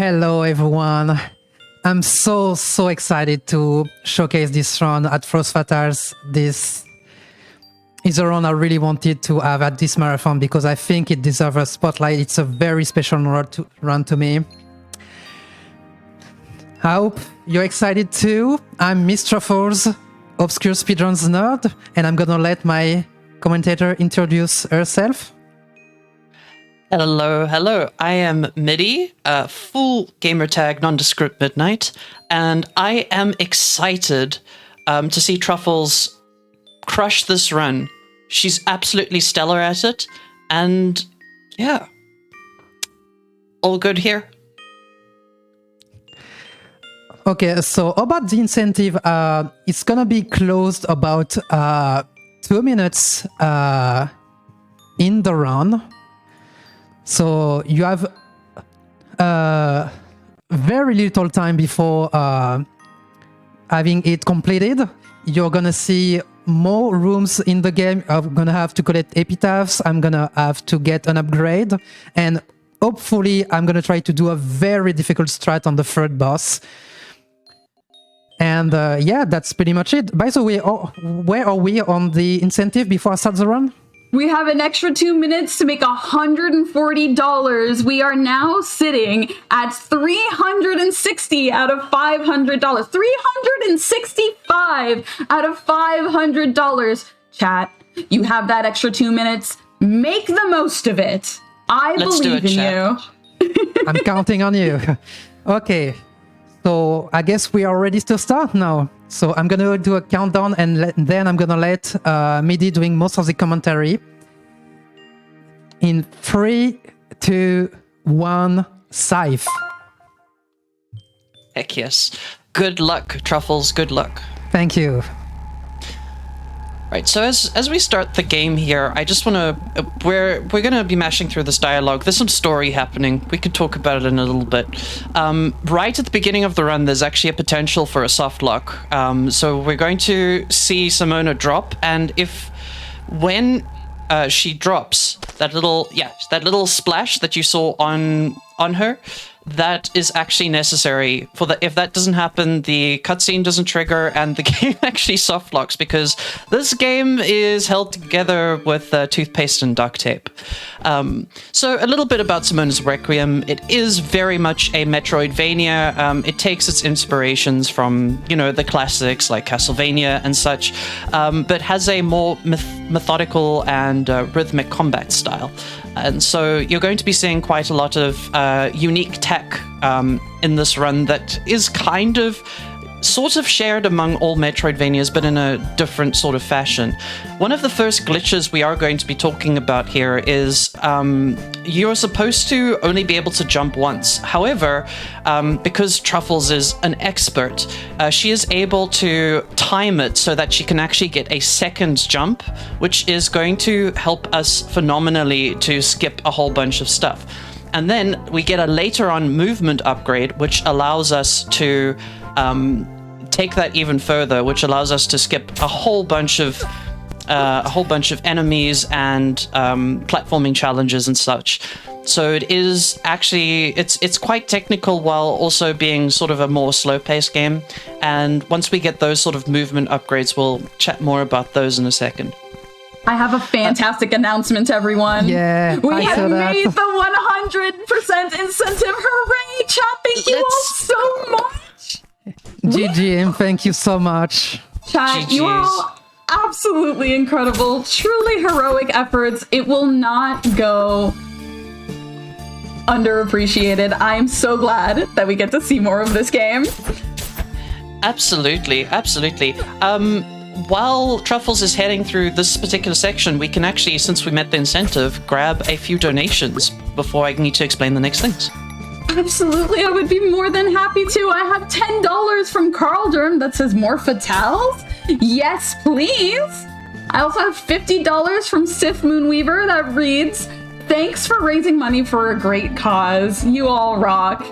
Hello, everyone. I'm so excited to showcase this run at Frost Fatals. This is a run I really wanted to have at this marathon because I think it deserves a spotlight. It's a very special run to me. I hope you're excited too. I'm MsTruffles, Obscure Speedruns Nerd, and I'm gonna let my commentator introduce herself. Hello. I am Middy, full gamertag nondescript midnight, and I am excited to see Truffles crush this run. She's absolutely stellar at it, and yeah, all good here. Okay, so about the incentive, it's gonna be closed about 2 minutes in the run. So you have very little time before having it completed. You're gonna see more rooms in the game. I'm gonna have to collect epitaphs. I'm gonna have to get an upgrade. And hopefully I'm gonna try to do a very difficult strat on the third boss. And yeah, that's pretty much it. By the way, where are we on the incentive before I start the run? We have an extra 2 minutes to make $140. We are now sitting at $360 out of $500. $365 out of $500. Chat, you have that extra 2 minutes. Make the most of it. Let's believe in chat. you. I'm counting on you. Okay, so I guess we are ready to start now. So I'm gonna do a countdown, and then I'm gonna let Middy doing most of the commentary. In 3, 2, 1, scythe. Heck yes. Good luck, Truffles, good luck. Thank you. Right, so as we start the game here, I just want to... We're going to be mashing through this dialogue. There's some story happening. We could talk about it in a little bit. Right at the beginning of the run, there's actually a potential for a soft lock. So we're going to see Simona drop, and when she drops, that little splash that you saw on her, that is actually necessary for if that doesn't happen, the cutscene doesn't trigger and the game actually soft locks, because this game is held together with toothpaste and duct tape. So a little bit about Simona's Requiem. It is very much a Metroidvania. It takes its inspirations from, the classics like Castlevania and such, but has a more methodical and rhythmic combat style. And so you're going to be seeing quite a lot of unique tech in this run that is sort of shared among all Metroidvanias, but in a different sort of fashion. One of the first glitches we are going to be talking about here is you're supposed to only be able to jump once. However, because Truffles is an expert, she is able to time it so that she can actually get a second jump, which is going to help us phenomenally to skip a whole bunch of stuff. And then we get a later on movement upgrade, which allows us to take that even further, which allows us to skip a whole bunch of enemies and platforming challenges and such. So it is actually it's quite technical while also being sort of a more slow-paced game. And once we get those sort of movement upgrades, we'll chat more about those in a second. I have a fantastic announcement, everyone. Yeah, we have made the 100% incentive. Hooray, chat! Thank you all so much. GG, thank you so much. Chat, GGs. you are all absolutely incredible. Truly heroic efforts. It will not go underappreciated. I am so glad that we get to see more of this game. Absolutely. While Truffles is heading through this particular section, we can actually, since we met the incentive, grab a few donations before I need to explain the next things. Absolutely, I would be more than happy to. I have $10 from Carl Durham that says more fatales. Yes, please. I also have $50 from Sif Moonweaver that reads, thanks for raising money for a great cause. You all rock.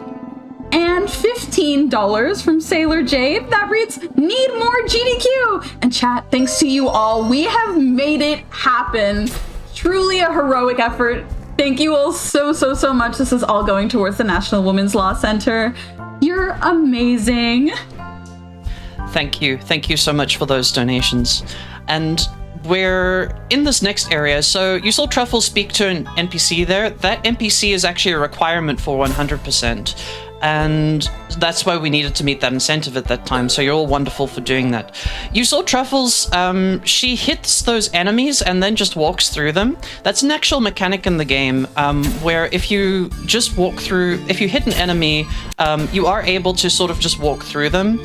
And $15 from Sailor Jade that reads, need more GDQ. And chat, thanks to you all, we have made it happen. Truly a heroic effort. Thank you all so much. This is all going towards the National Women's Law Center. You're amazing. Thank you. Thank you so much for those donations. And we're in this next area. So you saw Truffles speak to an NPC there. That NPC is actually a requirement for 100%. And that's why we needed to meet that incentive at that time. So you're all wonderful for doing that. You saw Truffles, she hits those enemies and then just walks through them. That's an actual mechanic in the game, where if you just walk through, if you hit an enemy, you are able to sort of just walk through them.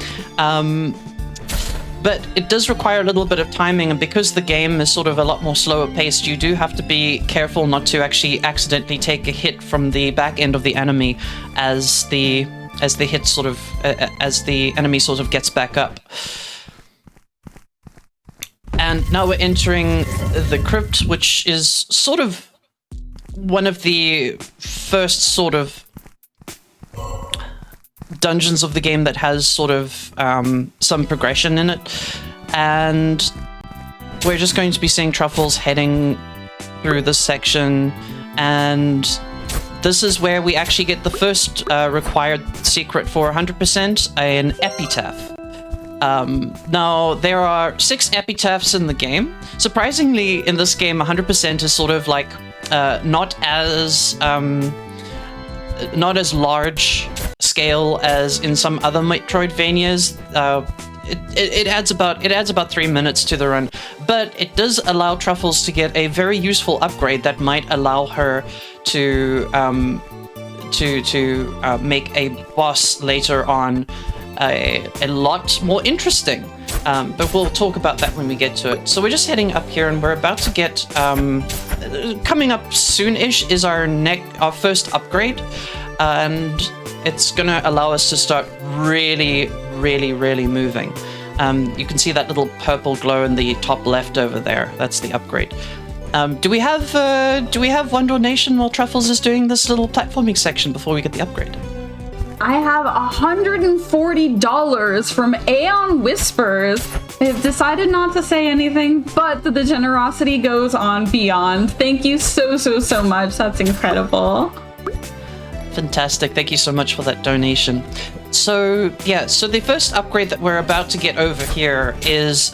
But it does require a little bit of timing, and because the game is sort of a lot more slower paced, you do have to be careful not to actually accidentally take a hit from the back end of the enemy as the hit sort of as the enemy sort of gets back up. And now we're entering the crypt, which is sort of one of the first sort of dungeons of the game that has sort of some progression in it, and we're just going to be seeing Truffles heading through this section, and this is where we actually get the first required secret for 100%, an epitaph. Now, there are 6 epitaphs in the game. Surprisingly, in this game, 100% is sort of like not as large scale as in some other Metroidvanias. It adds about 3 minutes to the run, but it does allow Truffles to get a very useful upgrade that might allow her to make a boss later on a lot more interesting. But we'll talk about that when we get to it. So we're just heading up here, and we're about to get coming up soon-ish is our first upgrade, and it's gonna allow us to start really moving. You can see that little purple glow in the top left over there. That's the upgrade. Do we have one donation while Truffles is doing this little platforming section before we get the upgrade? I have $140 from Aeon Whispers. They've decided not to say anything, but the generosity goes on beyond. Thank you so much. That's incredible. Fantastic. Thank you so much for that donation. So yeah, so the first upgrade that we're about to get over here is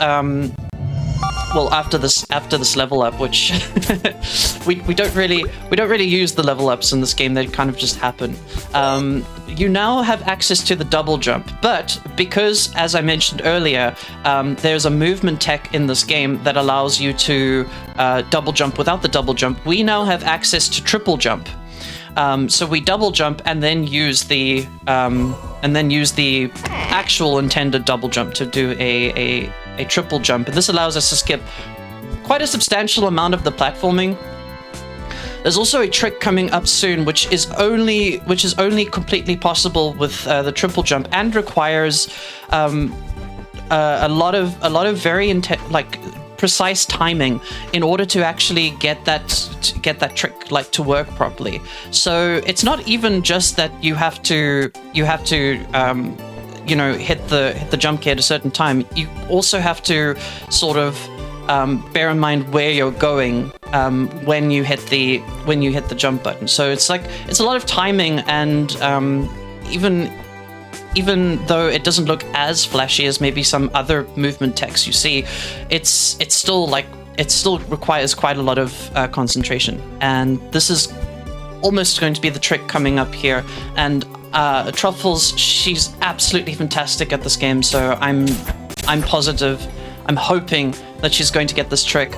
well, after this level up, which we don't really use the level ups in this game. They kind of just happen. You now have access to the double jump, but because, as I mentioned earlier, there's a movement tech in this game that allows you to double jump without the double jump. We now have access to triple jump. So we double jump and then use the actual intended double jump to do a triple jump, and this allows us to skip quite a substantial amount of the platforming. There's also a trick coming up soon, which is only completely possible with the triple jump, and requires a lot of very precise timing in order to actually get that trick to work properly. So it's not even just that you have to hit the jump key at a certain time. You also have to sort of bear in mind where you're going when you hit the jump button. So it's a lot of timing, and even though it doesn't look as flashy as maybe some other movement text you see, it still requires quite a lot of concentration. And this is almost going to be the trick coming up here. And Truffles, she's absolutely fantastic at this game, so I'm positive, I'm hoping that she's going to get this trick.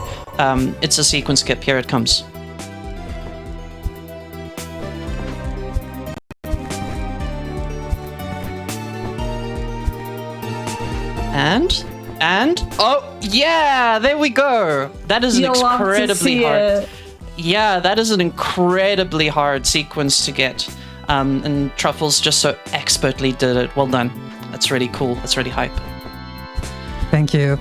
It's a sequence skip. Here it comes. And oh yeah, there we go. That is incredibly hard. Yeah, that is an incredibly hard sequence to get. And Truffles just so expertly did it. Well done. That's really cool. That's really hype. Thank you.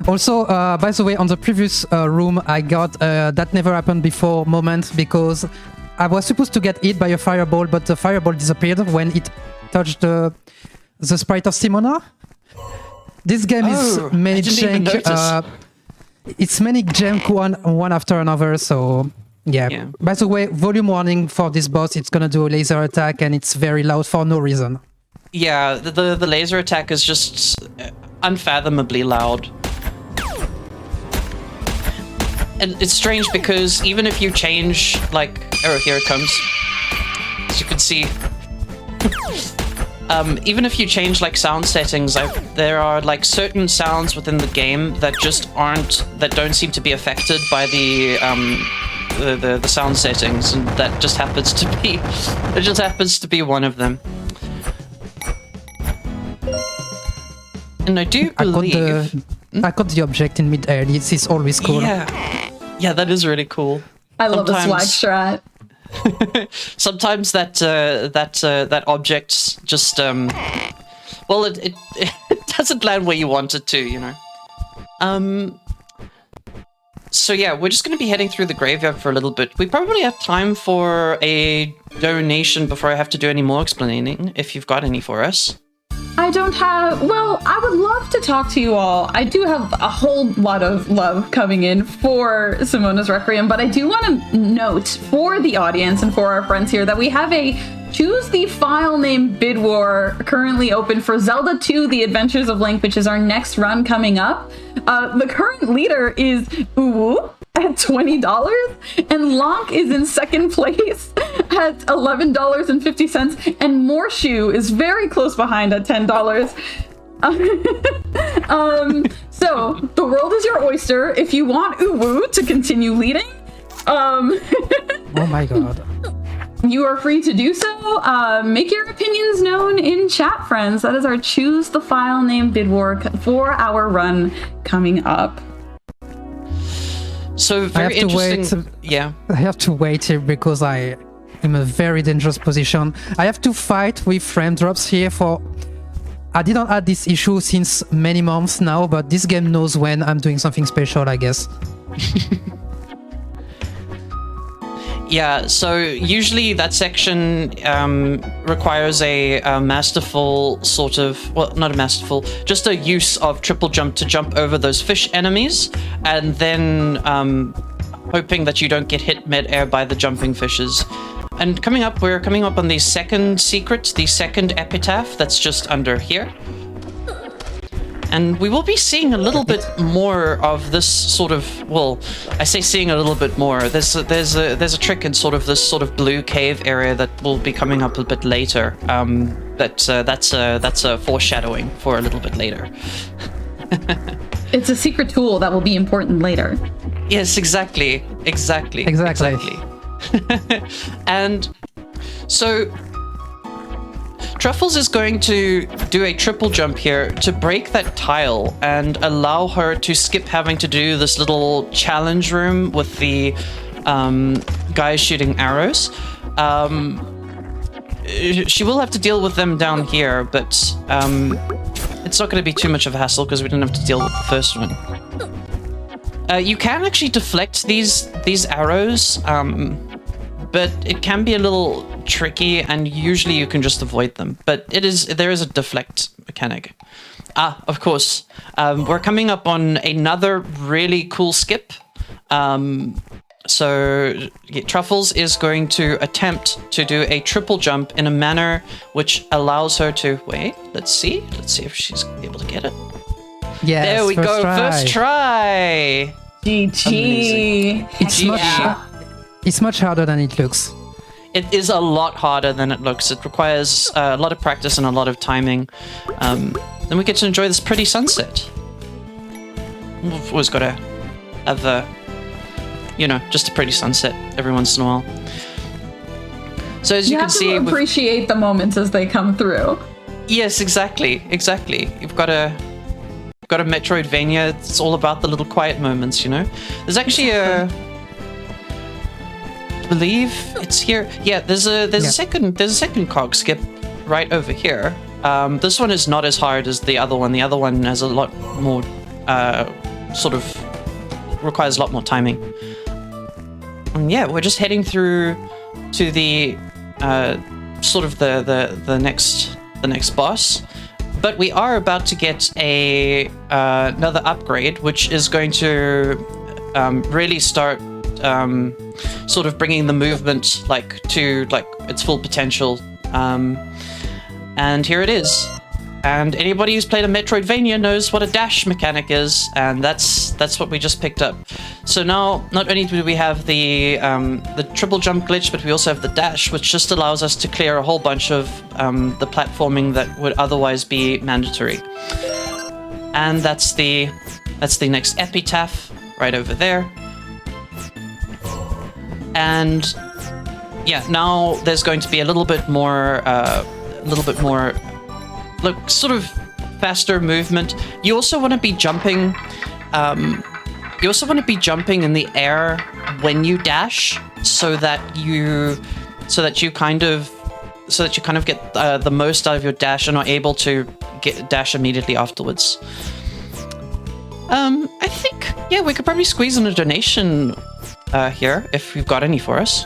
Also, by the way, on the previous room, I got that never happened before moment, because I was supposed to get hit by a fireball, but the fireball disappeared when it touched the sprite of Simona. This game is managing it's many jump one after another. So yeah. By the way, volume warning for this boss. It's gonna do a laser attack, and it's very loud for no reason. Yeah, the laser attack is just unfathomably loud. And it's strange because even if you change, like, oh, here it comes. As you can see. Even if you change, like, sound settings, there are, like, certain sounds within the game that just don't seem to be affected by the sound settings, and that just happens to be one of them. And I do believe... I got the object in mid-air. This is always cool. Yeah, that is really cool. I love the swag strat. Sometimes that object just well, it doesn't land where you want it to, you know. So yeah, we're just going to be heading through the graveyard for a little bit. We probably have time for a donation before I have to do any more explaining, if you've got any for us. I don't have... Well, I would love to talk to you all. I do have a whole lot of love coming in for Simona's Requiem, but I do want to note for the audience and for our friends here that we have a Choose the File Name Bid War currently open for Zelda 2: The Adventures of Link, which is our next run coming up. The current leader is Uwu at $20, and Lonk is in second place at $11.50, and Morshu is very close behind at $10. So the world is your oyster if you want Uwu to continue leading. Oh my god. You are free to do so. Make your opinions known in chat, friends. That is our Choose the File Name Bid War for our run coming up. So very interesting. I have to wait here because I am in a very dangerous position. I have to fight with frame drops here for... I didn't have this issue since many months now, but this game knows when I'm doing something special, I guess. Yeah, so usually that section requires a masterful sort of, well, not a masterful, just a use of triple jump to jump over those fish enemies, and then hoping that you don't get hit mid-air by the jumping fishes. And we're coming up on the second secret, the second epitaph that's just under here. And we will be seeing a little bit more of this sort of, well, I say seeing a little bit more. There's a trick in sort of this sort of blue cave area that will be coming up a bit later. That's a foreshadowing for a little bit later. It's a secret tool that will be important later. Yes, exactly. And so Truffles is going to do a triple jump here to break that tile and allow her to skip having to do this little challenge room with the guys shooting arrows. She will have to deal with them down here, but it's not going to be too much of a hassle because we didn't have to deal with the first one. You can actually deflect these arrows, but it can be a little tricky, and usually you can just avoid them. But there is a deflect mechanic. Of course, we're coming up on another really cool skip. So Truffles is going to attempt to do a triple jump in a manner which allows her to wait. Let's see if she's able to get it. Yes, there we go. First try. GG. It's much harder than it looks. It is a lot harder than it looks. It requires a lot of practice and a lot of timing. Then we get to enjoy this pretty sunset. We've always got to have just a pretty sunset every once in a while. So as you can see, have to appreciate the moments as they come through. Yes, exactly. You've got a Metroidvania. It's all about the little quiet moments, There's actually I believe it's here. Yeah, there's a second cog skip right over here. This one is not as hard as the other one. The other one has a lot more requires a lot more timing. And yeah, we're just heading through to the the next boss. But we are about to get another upgrade, which is going to really start sort of bringing the movement to its full potential. And here it is. And anybody who's played a Metroidvania knows what a dash mechanic is, and that's what we just picked up. So now, not only do we have the triple jump glitch, but we also have the dash, which just allows us to clear a whole bunch of the platforming that would otherwise be mandatory. And that's the next epitaph right over there. And yeah, now there's going to be a little bit more look, sort of faster movement. You also want to be jumping. You also want to be jumping in the air when you dash, so that you kind of get the most out of your dash and are able to dash immediately afterwards. I think we could probably squeeze in a donation here if you've got any for us.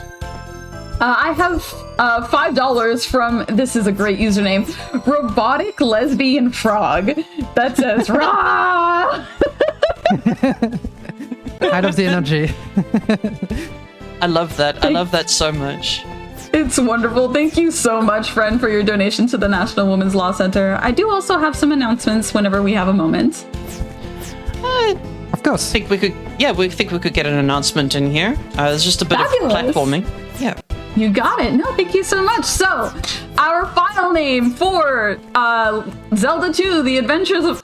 I have $5 from, this is a great username, Robotic Lesbian Frog, that says, rah! I love the energy. I love that. I love that so much. It's wonderful. Thank you so much, friend, for your donation to the National Women's Law Center. I do also have some announcements whenever we have a moment. Of course. We think we could get an announcement in here. There's just a bit Fabulous. of platforming. Yeah. You got it. No, thank you so much. So, our final name for Zelda 2: The Adventures of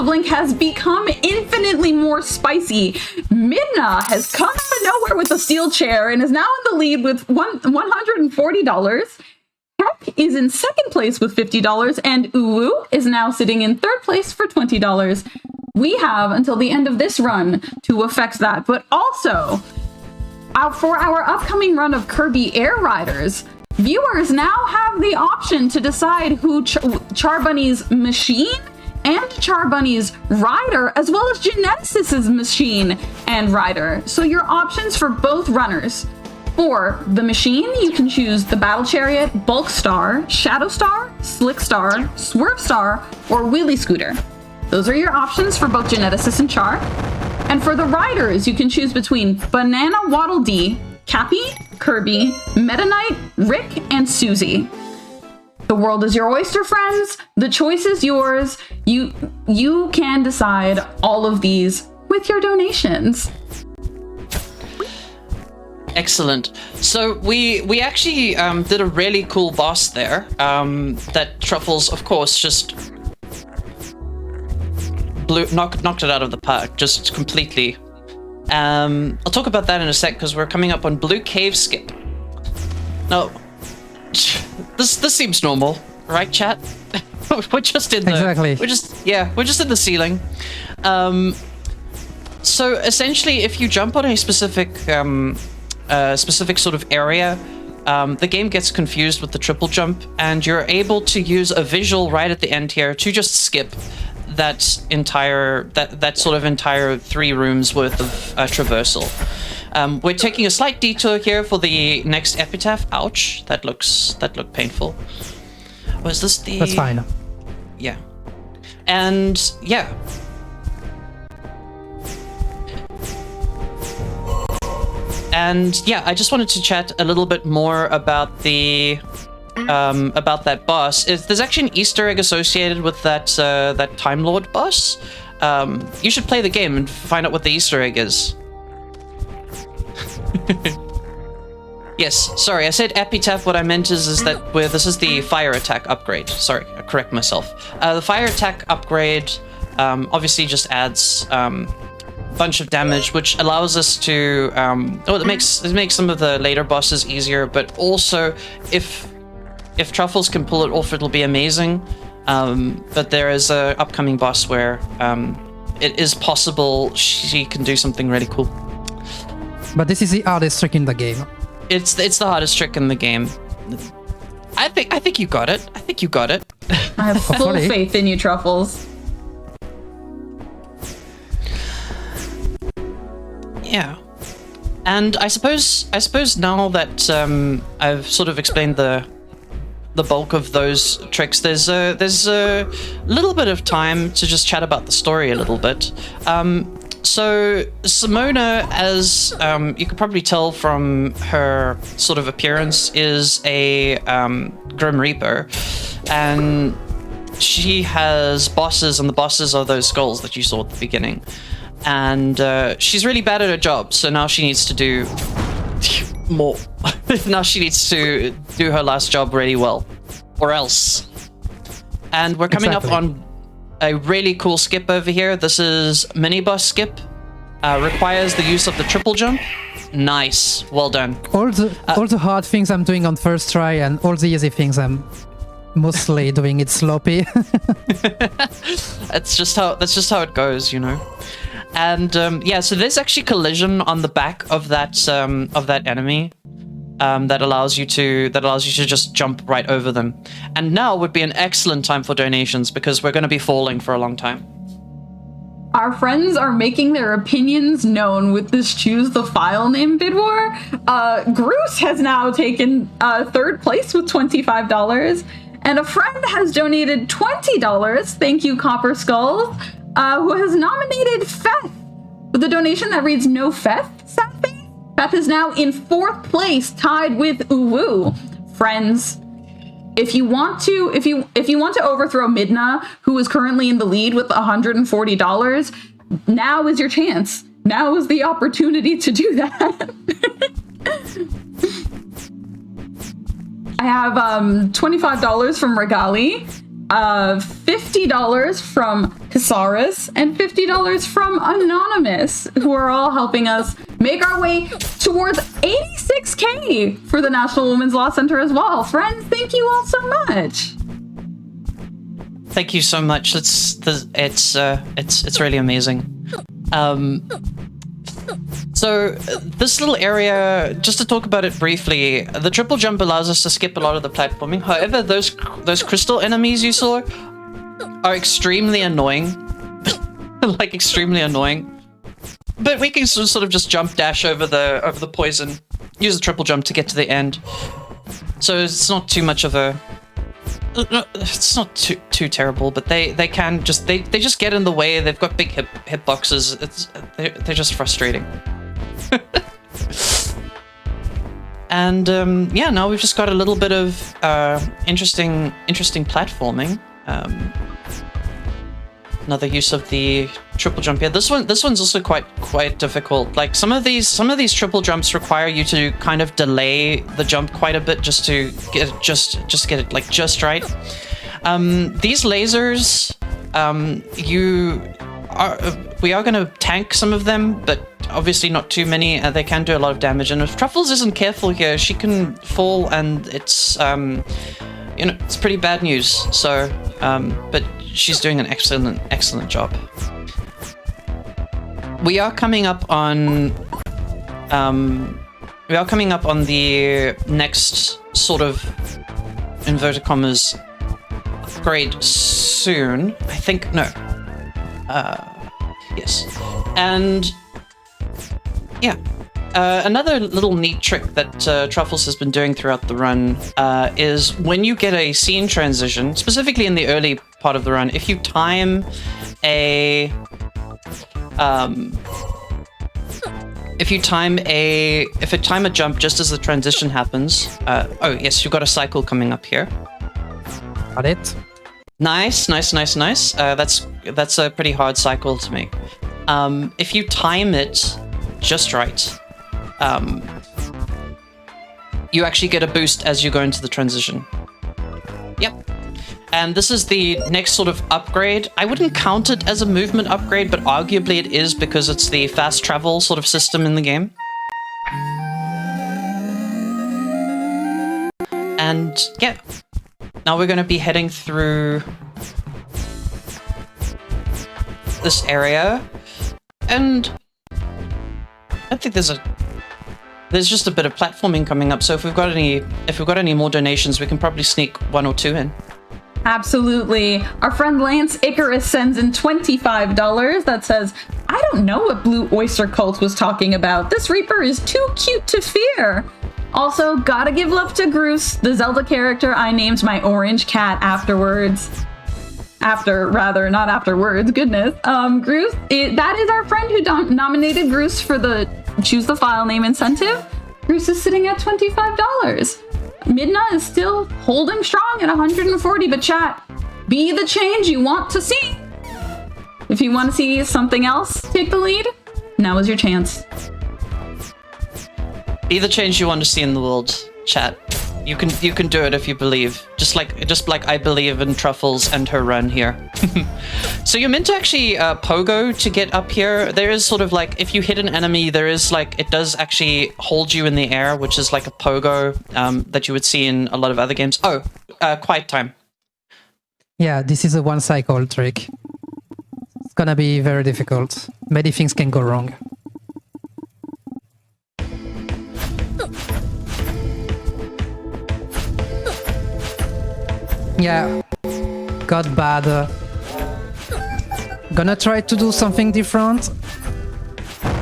Link has become infinitely more spicy. Midna has come out of nowhere with a steel chair and is now in the lead with $140. Heck is in second place with $50, and Uwu is now sitting in third place for $20. We have until the end of this run to affect that, but also for our upcoming run of Kirby Air Riders, viewers now have the option to decide who Charbunny's machine and Charbunny's rider, as well as Genesis's machine and rider. So your options for both runners. For the machine, you can choose the Battle Chariot, Bulk Star, Shadow Star, Slick Star, Swerve Star, or Wheelie Scooter. Those are your options for both Genesis and Char. And for the riders, you can choose between Banana Waddle Dee, Cappy, Kirby, Meta Knight, Rick, and Susie. The world is your oyster, friends. The choice is yours. You can decide all of these with your donations. Excellent. So we actually did a really cool boss there that Truffles, of course, just knocked it out of the park, just completely. I'll talk about that in a sec, because we're coming up on Blue Cave Skip. Now, this seems normal, right, chat? We're just in the... Exactly. We're just in the ceiling. So essentially, if you jump on a specific sort of area, the game gets confused with the triple jump, and you're able to use a visual right at the end here to just skip that sort of entire 3 rooms worth of traversal. We're taking a slight detour here for the next epitaph. Ouch, that looked painful. Was this the... That's fine. Yeah. And yeah. And yeah, I just wanted to chat a little bit more about that boss. There's actually an Easter egg associated with that Time Lord boss. You should play the game and find out what the Easter egg is. Yes, sorry, I said epitaph. What I meant is that this is the fire attack upgrade. Sorry, I correct myself. The fire attack upgrade obviously just adds bunch of damage, which allows us to it makes some of the later bosses easier, but also if Truffles can pull it off, it'll be amazing. But there is a upcoming boss where it is possible she can do something really cool. But this is the hardest trick in the game. It's the hardest trick in the game. I think you got it. I think you got it. I have full faith in you, Truffles. Yeah. And I suppose now that I've sort of explained the the bulk of those tricks. There's a little bit of time to just chat about the story a little bit. So Simona, as you could probably tell from her sort of appearance, is a Grim Reaper, and she has bosses, and the bosses are those skulls that you saw at the beginning. And she's really bad at her job, so now she needs to do more. Now she needs to do her last job really well, or else. And we're coming up on a really cool skip over here. This is mini boss skip. Requires the use of the triple jump. Nice, well done. All the hard things I'm doing on first try, and all the easy things I'm mostly doing it sloppy. That's just how it goes, you know. And yeah, so there's actually collision on the back of that enemy. That allows you to just jump right over them. And now would be an excellent time for donations, because we're going to be falling for a long time. Our friends are making their opinions known with this Choose the File name bid war. Groose has now taken third place with $25, and a friend has donated $20. Thank you, Copper Skulls, who has nominated Feth with a donation that reads "No Feth, sad face." Feth is now in fourth place, tied with Uwu. Friends, if you want to overthrow Midna, who is currently in the lead with $140, now is your chance. Now is the opportunity to do that. I have $25 from Regali, $50 from Hisaris, and $50 from Anonymous, who are all helping us make our way towards 86K for the National Women's Law Center as well. Friends, thank you all so much. Thank you so much. It's really amazing. So this little area, just to talk about it briefly, the triple jump allows us to skip a lot of the platforming. However, those crystal enemies you saw are extremely annoying. Like, extremely annoying. But we can sort of just jump dash over the poison, use the triple jump to get to the end. So it's not too much of a... It's not too terrible, but they can just... They just get in the way. They've got big hitboxes. They're just frustrating. And yeah, now we've just got a little bit of interesting platforming. Another use of the triple jump. Yeah, this one's also quite difficult. Like, some of these triple jumps require you to kind of delay the jump quite a bit just to get it just right. These lasers, we are going to tank some of them, but obviously not too many. They can do a lot of damage, and if Truffles isn't careful here, she can fall, and it's it's pretty bad news. So, but she's doing an excellent job. We are coming up on the next sort of, inverted commas, upgrade soon. I think, no. Yes. And yeah. Another little neat trick that Truffles has been doing throughout the run is when you get a scene transition, specifically in the early part of the run, if you time a jump just as the transition happens. Oh yes, you've got a cycle coming up here. Got it. Nice. That's a pretty hard cycle to make. If you time it just right, you actually get a boost as you go into the transition. Yep. And this is the next sort of upgrade. I wouldn't count it as a movement upgrade, but arguably it is, because it's the fast travel sort of system in the game. And yeah, now we're going to be heading through this area, and I think there's just a bit of platforming coming up. So if we've got any more donations, we can probably sneak one or two in. Absolutely. Our friend Lance Icarus sends in $25 that says, "I don't know what Blue Oyster Cult was talking about. This Reaper is too cute to fear." Also, gotta give love to Groose, the Zelda character I named my orange cat afterwards. Not afterwards, goodness. Groose, that is our friend who nominated Groose for the Choose the File Name incentive. Groose is sitting at $25. Midna is still holding strong at 140, but chat, be the change you want to see. If you want to see something else take the lead, now is your chance. Be the change you want to see in the world, chat. You can do it if you believe. Just like I believe in Truffles and her run here. So you're meant to actually pogo to get up here. There is sort of like, if you hit an enemy, there is like, it does actually hold you in the air, which is like a pogo that you would see in a lot of other games. Oh, quiet time. Yeah, this is a one cycle trick. It's gonna be very difficult. Many things can go wrong. Yeah, got bad. Gonna try to do something different.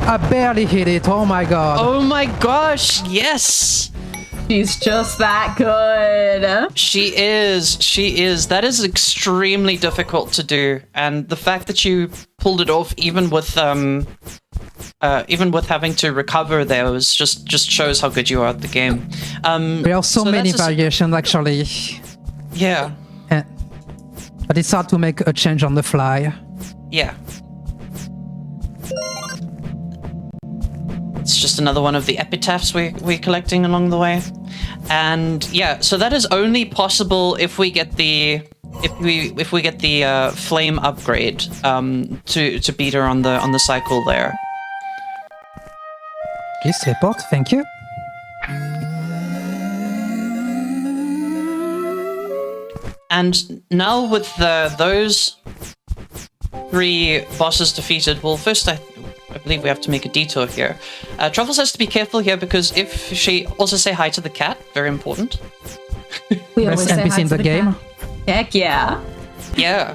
I barely hit it, oh my god. Oh my gosh, yes! She's just that good. She is. That is extremely difficult to do. And the fact that you pulled it off even with having to recover there was just shows how good you are at the game. There are so many variations actually. Yeah. But it's hard to make a change on the fly. Yeah. It's just another one of the epitaphs we're collecting along the way. And yeah, so that is only possible if we get the flame upgrade to beat her on the cycle there. Please report, thank you. And now with those 3 bosses defeated, well, first I believe we have to make a detour here. Truffles has to be careful here because if she also say hi to the cat, very important. We always say NPC hi in to the game. cat. Heck yeah. Yeah.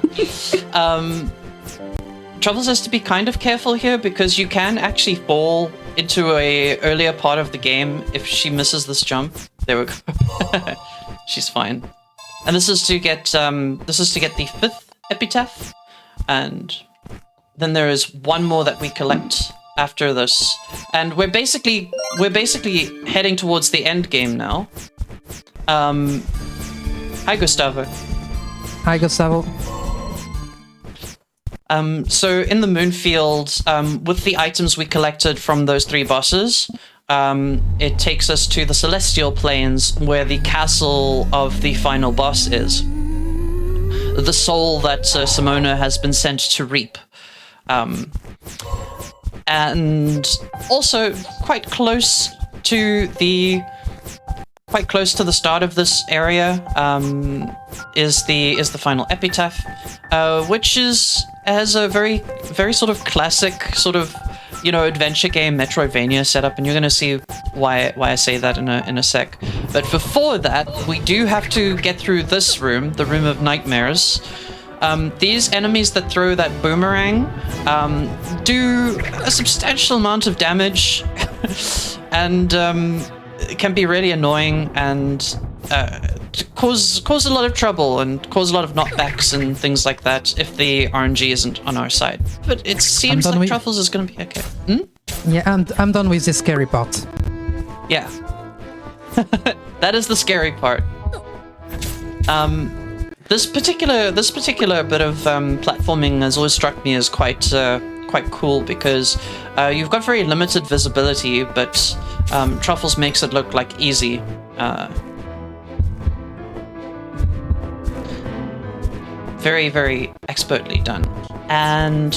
Truffles has to be kind of careful here because you can actually fall into a earlier part of the game if she misses this jump. There we go. She's fine. And this is to get the 5th epitaph, and then there is one more that we collect after this, and we're basically heading towards the end game now. Hi Gustavo. Hi Gustavo. So in the Moonfield, with the items we collected from those 3 bosses, it takes us to the Celestial Plains, where the castle of the final boss is. The soul that Simona has been sent to reap. And also quite close to the start of this area is the final epitaph, which has a very sort of classic sort of, you know, adventure game Metroidvania setup, and you're going to see why I say that in a sec. But before that, we do have to get through this room, the Room of Nightmares. These enemies that throw that boomerang do a substantial amount of damage, and can be really annoying and cause a lot of trouble and cause a lot of knockbacks and things like that if the RNG isn't on our side. But it seems like Truffles is going to be okay. Yeah, I'm done with the scary part. Yeah. That is the scary part. This particular bit of platforming has always struck me as quite cool because you've got very limited visibility, but Truffles makes it look like easy. Very, very expertly done. And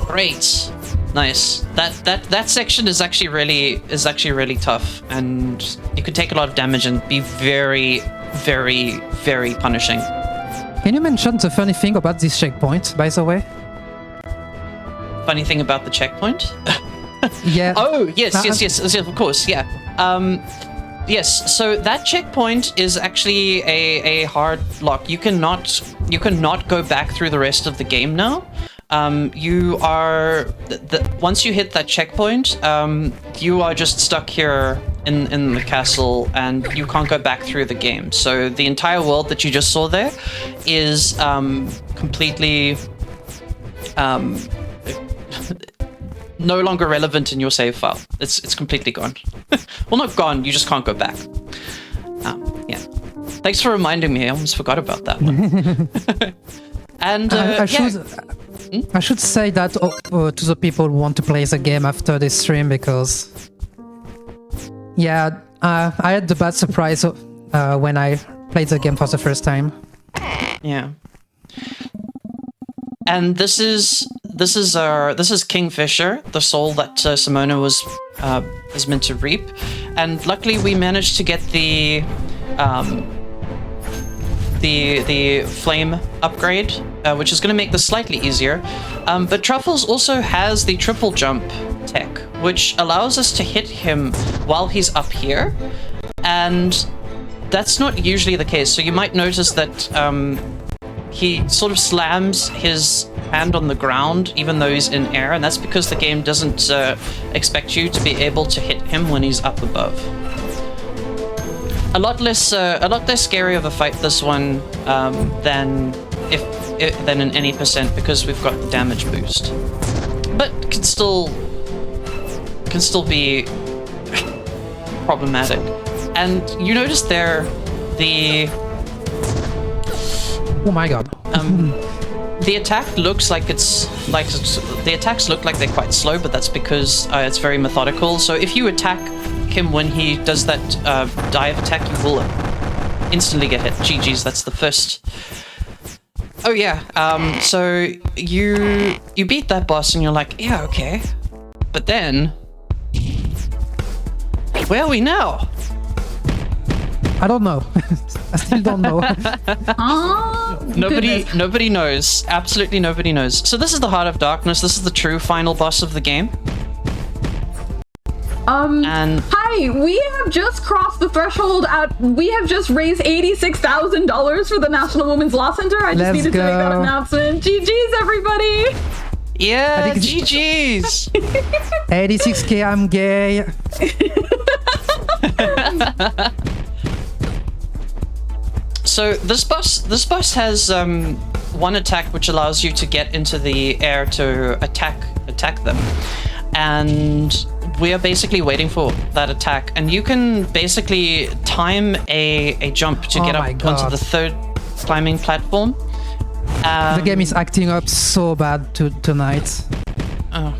great. Nice. That section is actually really tough, and you can take a lot of damage and be very, very, very punishing. Can you mention the funny thing about this checkpoint, by the way? Funny thing about the checkpoint? Yeah. Oh, yes, of course, yeah. Yes, so that checkpoint is actually a hard lock. You cannot go back through the rest of the game now. you are once you hit that checkpoint, you are just stuck here in the castle, and you can't go back through the game. So the entire world that you just saw there is completely no longer relevant in your save file. It's completely gone. Well, not gone. You just can't go back. Yeah. Thanks for reminding me. I almost forgot about that one. And I should say that to the people who want to play the game after this stream, because yeah, I had the bad surprise when I played the game for the first time. Yeah. And this is Kingfisher, the soul that Simona is meant to reap. And luckily we managed to get the flame upgrade, which is going to make this slightly easier. But Truffles also has the triple jump tech, which allows us to hit him while he's up here. And that's not usually the case. So you might notice that he sort of slams his hand on the ground even though he's in air, and that's because the game doesn't expect you to be able to hit him when he's up above. A lot less scary of a fight this one than in any percent, because we've got the damage boost, but can still be problematic. And you notice there oh my god. The attack looks like the attacks look like they're quite slow, but that's because it's very methodical. So if you attack him when he does that dive attack, you will instantly get hit. GG's, that's the first. Oh yeah, so you beat that boss and you're like, yeah, okay. But then, where are we now? I don't know. I still don't know. Nobody knows. Absolutely nobody knows. So this is the Heart of Darkness. This is the true final boss of the game. And hi, we have just crossed the threshold we have just raised $86,000 for the National Women's Law Center. I just needed to make that announcement. GG's, everybody. Yeah, GG's. 86k, I'm gay. So this boss has one attack which allows you to get into the air to attack them, and we are basically waiting for that attack. And you can basically time a jump to get up onto the third climbing platform. The game is acting up so bad tonight. Oh.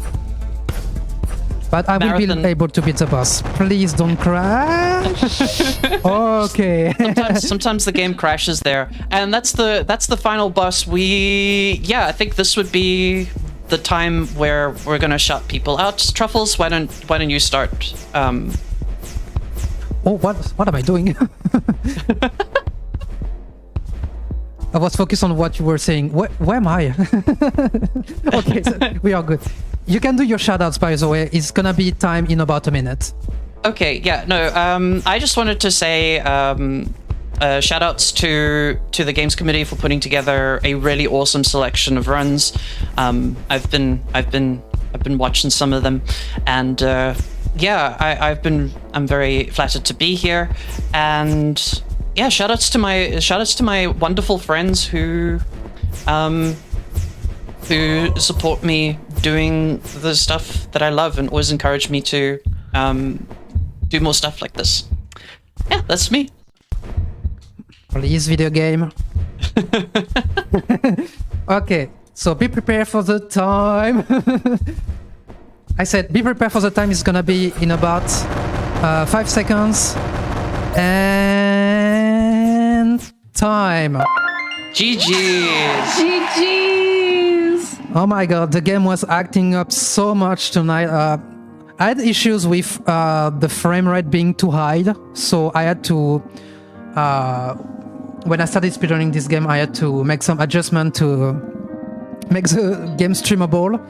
But I will be able to beat the boss. Please don't crash. Okay. Sometimes the game crashes there, and that's the final boss. I think this would be the time where we're gonna shut people out. Truffles, why don't you start? Oh, what am I doing? I was focused on what you were saying. Where am I? Okay, so we are good. You can do your shoutouts, by the way. It's gonna be time in about a minute. Okay, yeah, no, I just wanted to say shoutouts to the games committee for putting together a really awesome selection of runs. I've been watching some of them, and yeah, I'm very flattered to be here, and yeah, shoutouts to my wonderful friends who support me doing the stuff that I love and always encourage me to do more stuff like this. Yeah, that's me. Please, video game. Okay, so be prepared for the time. I said be prepared for the time. It's gonna be in about 5 seconds. And time. GG's. GG's. Oh my god, the game was acting up so much tonight. I had issues with the frame rate being too high, so I had to, when I started speedrunning this game, I had to make some adjustment to make the game streamable.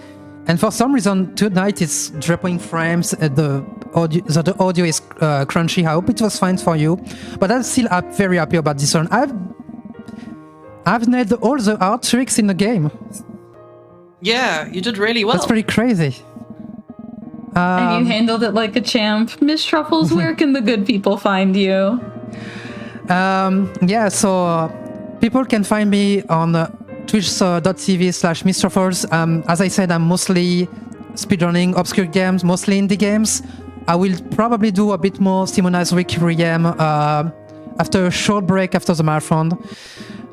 And for some reason, tonight it's dropping frames. The audio is crunchy. I hope it was fine for you, but I'm still very happy about this one. I've nailed all the art tricks in the game. Yeah, you did really well. That's pretty crazy. And you handled it like a champ. MsTruffles, where can the good people find you? Yeah, so people can find me on twitch.tv/MsTruffles. As I said, I'm mostly speedrunning obscure games, mostly indie games. I will probably do a bit more Simona's Requiem after a short break after the marathon.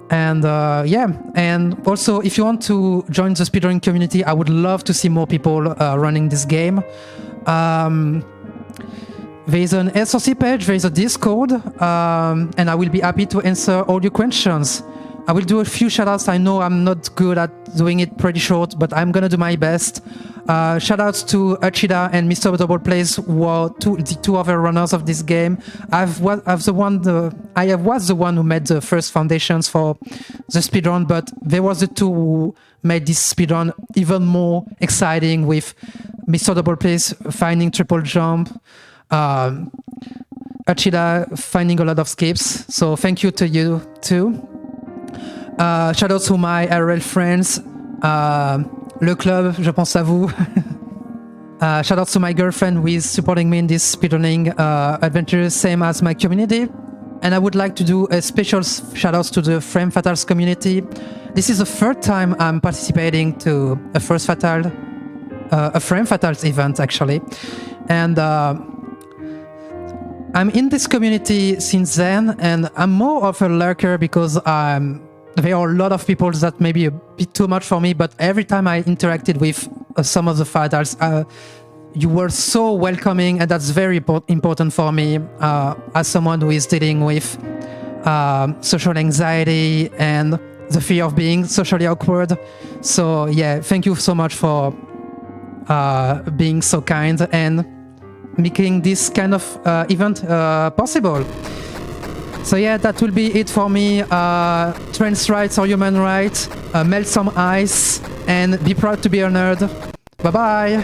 And yeah, and also if you want to join the speedrunning community, I would love to see more people running this game. There's an SRC page, there's a Discord, and I will be happy to answer all your questions. I will do a few shoutouts. I know I'm not good at doing it pretty short, but I'm gonna do my best. Shoutouts to Uchida and Mr. Double Plays, who are the two other runners of this game. I was the one who made the first foundations for the speedrun, but there was the two who made this speedrun even more exciting with Mr. Double Plays finding triple jump, Uchida finding a lot of skips. So thank you to you too. Shout out to my RL friends, Le Club, je pense à vous. Shout out to my girlfriend who is supporting me in this speedrunning adventure, same as my community. And I would like to do a special shout out to the Frame Fatals community. This is the third time I'm participating to a Frame Fatals event actually. And I'm in this community since then, and I'm more of a lurker because there are a lot of people that may be a bit too much for me, but every time I interacted with some of the fighters, you were so welcoming, and that's very important for me as someone who is dealing with social anxiety and the fear of being socially awkward. So yeah, thank you so much for being so kind and making this kind of event possible. So yeah, that will be it for me. Trans rights or human rights, melt some ice, and be proud to be a nerd. Bye bye!